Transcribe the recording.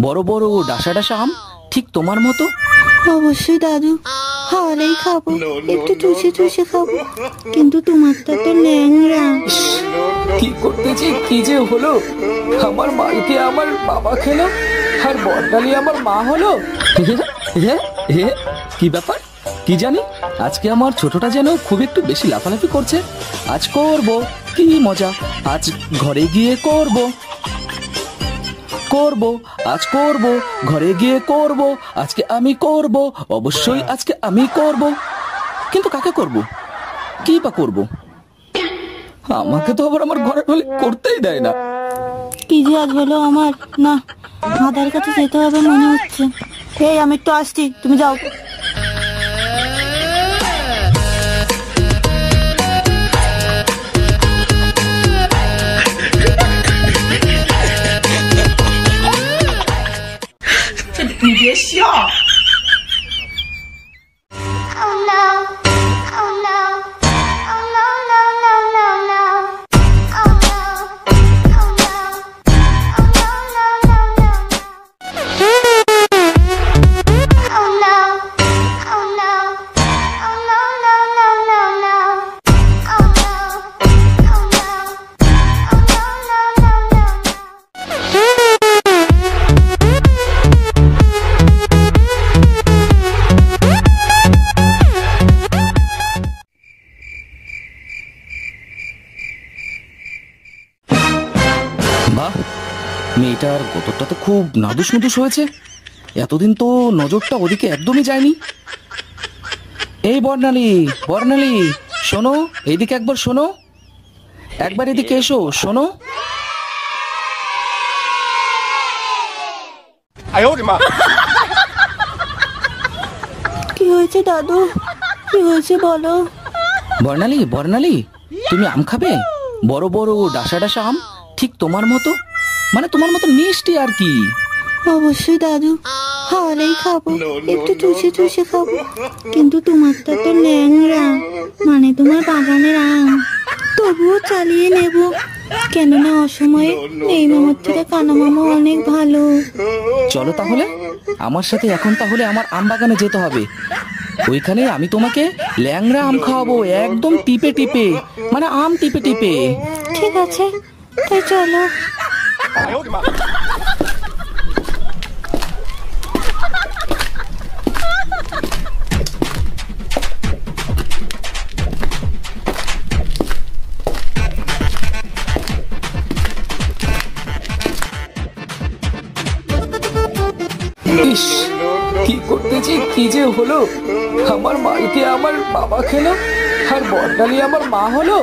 বড় বড় ডাসা ডাসা আম, ঠিক তোমার মতো। অবশ্যই দাদু, হাওয়ালেই খাবো, একটু চুষে চুষে খাবো, কিন্তু তোমারটা তো ল্যাংড়া। কি করতেছি, কি যে হলো! আমার মালকে আমার বাবা খেলো, আর বড়ডালি আমার মা হলো। কি ব্যাপার, কি জানি আজকে আমার ছোটটা যেন খুব একটু বেশি লাফালাফি করছে। আজ করব কি মজা, আজ ঘরে গিয়ে করব করব আজ করব, ঘরে গিয়ে করব, আজকে আমি করব, অবশ্যই আজকে আমি করব। কিন্তু কাকে করব, কি বা করব? আমাকে তো আবার আমার ঘরে ঢলে করতেই দেয় না। কি যে আজ হলো আমার, না আদার কাছে যেতে হবে মনে হচ্ছে। এই আমি একটু আসছি, তুমি যাও।你别笑。Oh no, oh no, oh no, no, no, no, no. Oh no, oh no, oh no, no, no, no, no. Oh no, oh no, oh no, no, no, no, no. Oh no, oh no, oh no, no, no, no, no. বাহ, মেয়েটার গতরটা তো খুব নাদুস নুদুস হয়েছে। এতদিন তো নজরটা ওদিকে একদমই যায়নি। এই বর্ণালী, বর্ণালী শোনো, এইদিকে একবার শোনো, একবার এদিকে এসো, শোনো। কি হয়েছে দাদু, কি হয়েছে বলো। বর্ণালী, বর্ণালী তুমি আম খাবে? বড় বড় ডাসা ডাসা আম, ঠিক তোমার মতো, মানে তোমার মতো মিষ্টি আর কি। অবশ্যই দাদু, হাওয়ালেই খাবো, একটু চুষে চুষে খাবো, কিন্তু তোমারটা তো ল্যাংড়া, মানে তোমার বাগানের আম। তবুও চালিয়ে নেব, কেননা অসময়ে এই মামার থেকে কানা মামা অনেক ভালো। চলো তাহলে আমার সাথে, এখন তাহলে আমার আম বাগানে যেতে হবে। ওইখানে আমি তোমাকে ল্যাংড়া আম খাওয়াবো, একদম টিপে টিপে, মানে আম টিপে টিপে। ঠিক আছে, তাই চলো। ইস, কি করতেছি, কি যে হলো! আমার মালকে আমার বাবা খেলো, আর বড়ডালি আমার মা হলো।